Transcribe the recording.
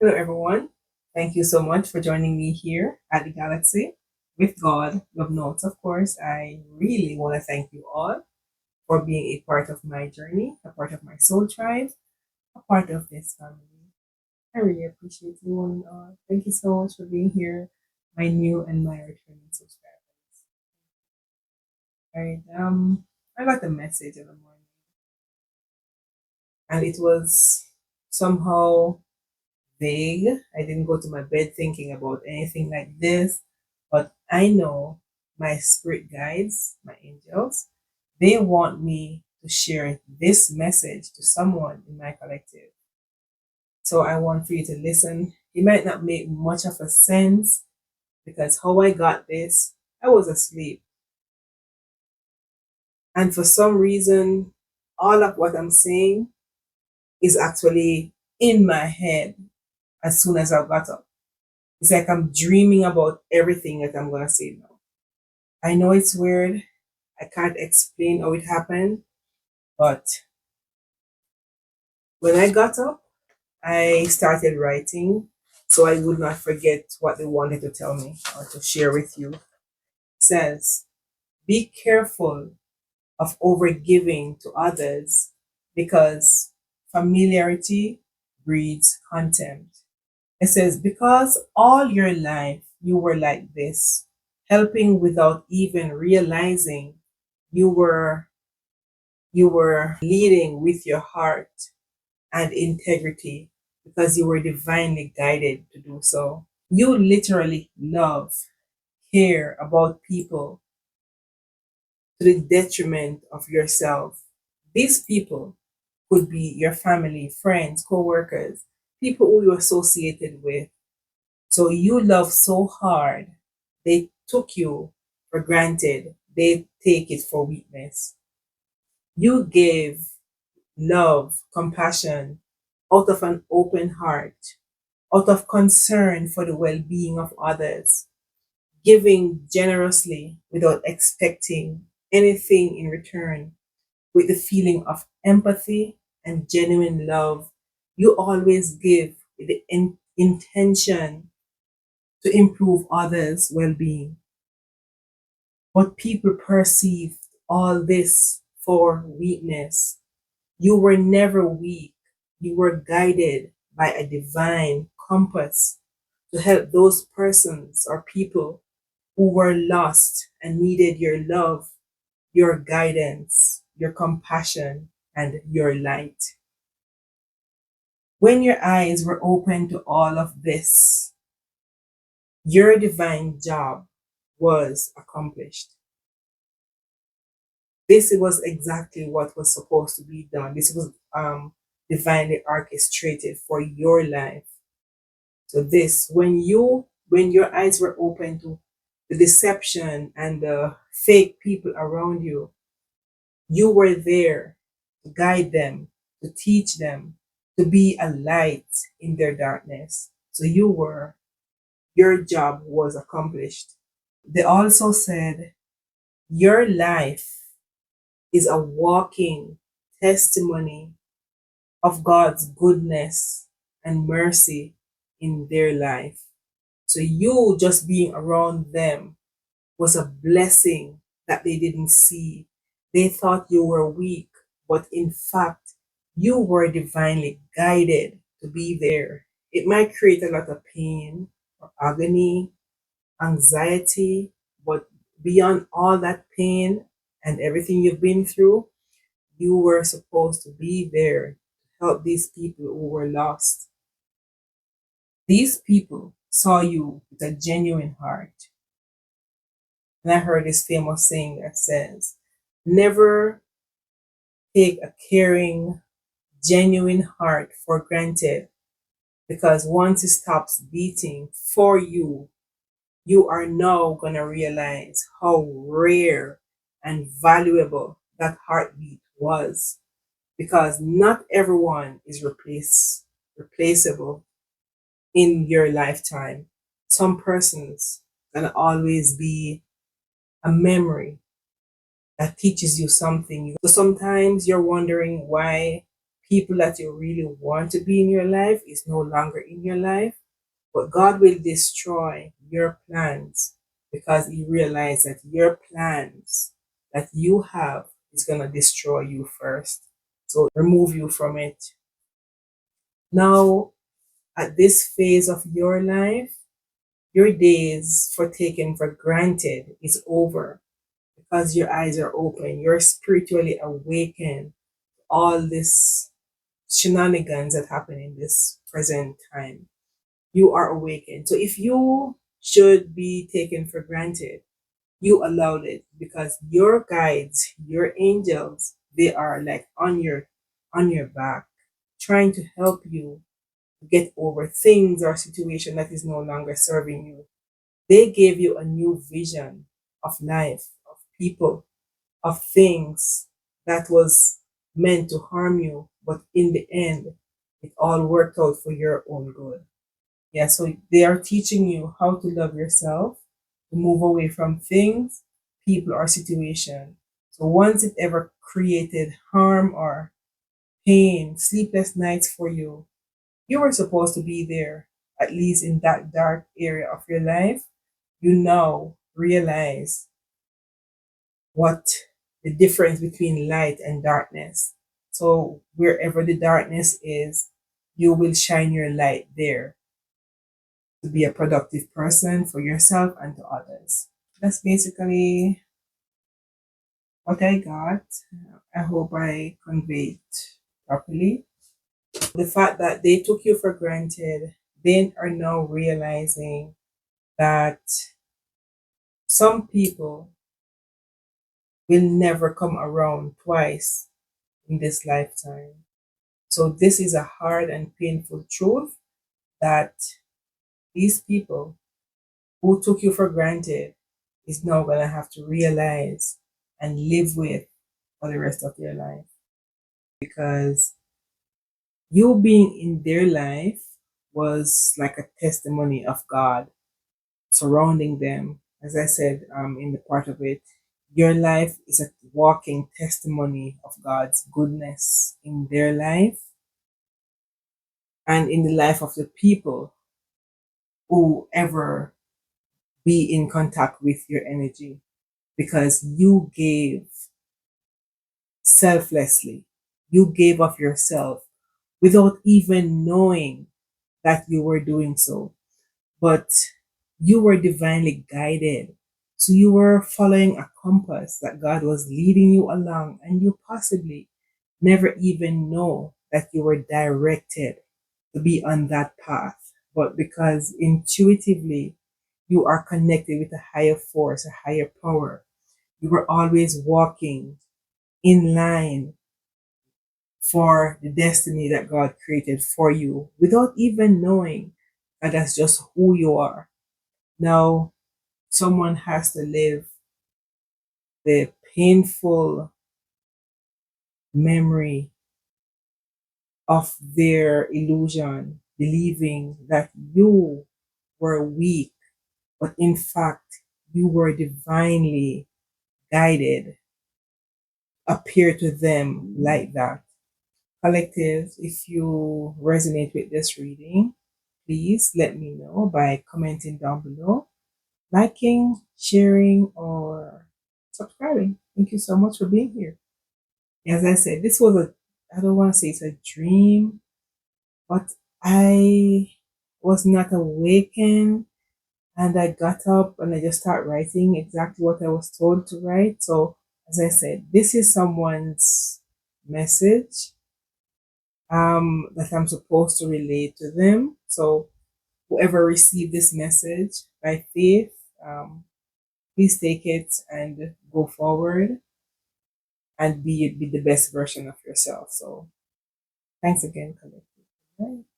Hello, everyone. Thank you so much for joining me here at the Galaxy with God, Love Notes. Of course, I really want to thank you all for being a part of my journey, a part of my soul tribe, a part of this family. I really appreciate you one and all. Thank you so much for being here, my new and my returning subscribers. All right, I got a message in the morning, and it was somehow vague. I didn't go to my bed thinking about anything like this, but I know my spirit guides, my angels, they want me to share this message to someone in my collective. So I want for you to listen. It might not make much of a sense because how I got this, I was asleep. And for some reason, all of what I'm saying is actually in my head as soon as I got up. It's like I'm dreaming about everything that I'm going to say now. I know it's weird. I can't explain how it happened, but when I got up, I started writing so I would not forget what they wanted to tell me or to share with you. It says, be careful of overgiving to others because familiarity breeds contempt. It says, because all your life you were like this, helping without even realizing you were you were leading with your heart and integrity because you were divinely guided to do so. You literally love, care about people to the detriment of yourself. These people could be your family, friends, co-workers, people who you're associated with. So you love so hard, they took you for granted. They take it for weakness. You gave love, compassion out of an open heart, out of concern for the well being of others, giving generously without expecting anything in return, with the feeling of empathy and genuine love. You always give with the intention to improve others' well being. But people perceived all this for weakness. You were never weak. You were guided by a divine compass to help those persons or people who were lost and needed your love, your guidance, your compassion, and your light. When your eyes were open to all of this, your divine job was accomplished. This was exactly what was supposed to be done. This was divinely orchestrated for your life. So this, when your eyes were open to the deception and the fake people around you, you were there to guide them, to teach them, to be a light in their darkness. So your job was accomplished. They also said, your life is a walking testimony of God's goodness and mercy in their life. So you just being around them was a blessing that they didn't see. They thought you were weak, but in fact, you were divinely guided to be there. It might create a lot of pain or agony, anxiety, but beyond all that pain and everything you've been through, you were supposed to be there to help these people who were lost. These people saw you with a genuine heart. And I heard this famous saying that says, never take a caring, genuine heart for granted because once it stops beating for you, you are now going to realize how rare and valuable that heartbeat was because not everyone is replaceable in your lifetime. Some persons can always be a memory that teaches you something. So sometimes you're wondering why people that you really want to be in your life is no longer in your life, but God will destroy your plans because He realized that your plans that you have is going to destroy you first. So remove you from it. Now, at this phase of your life, your days for taken for granted is over because your eyes are open. You're spiritually awakened. All this shenanigans that happen in this present time, you are awakened. So if you should be taken for granted, you allowed it because your guides, your angels, they are like on your back, trying to help you get over things or situation that is no longer serving you. They gave you a new vision of life, of people, of things that was meant to harm you, but in the end, it all worked out for your own good. Yeah, so they are teaching you how to love yourself, to move away from things, people, or situation. So once it ever created harm or pain, sleepless nights for you, you were supposed to be there, at least in that dark area of your life. You now realize what the difference between light and darkness. So wherever the darkness is, you will shine your light there to be a productive person for yourself and to others. That's basically what I got. I hope I conveyed properly. The fact that they took you for granted, they are now realizing that some people will never come around twice in this lifetime. So this is a hard and painful truth that these people who took you for granted is now going to have to realize and live with for the rest of their life. Because you being in their life was like a testimony of God surrounding them. As I said in the part of it, your life is a walking testimony of God's goodness in their life and in the life of the people who ever be in contact with your energy, because you gave selflessly. You gave of yourself without even knowing that you were doing so. But you were divinely guided. So you were following a compass that God was leading you along, and you possibly never even know that you were directed to be on that path. But because intuitively you are connected with a higher force, a higher power, you were always walking in line for the destiny that God created for you without even knowing that that's just who you are. Now, someone has to live the painful memory of their illusion, believing that you were weak, but in fact, you were divinely guided, appear to them like that. Collective, if you resonate with this reading, please let me know by commenting down below, liking, sharing, or subscribing. Thank you so much for being here. As I said, this was I don't want to say it's a dream, but I was not awakened and I got up and I just started writing exactly what I was told to write. So, as I said, this is someone's message that I'm supposed to relate to them. So, whoever received this message by faith, please take it and go forward and be the best version of yourself. So, thanks again, collective. Bye.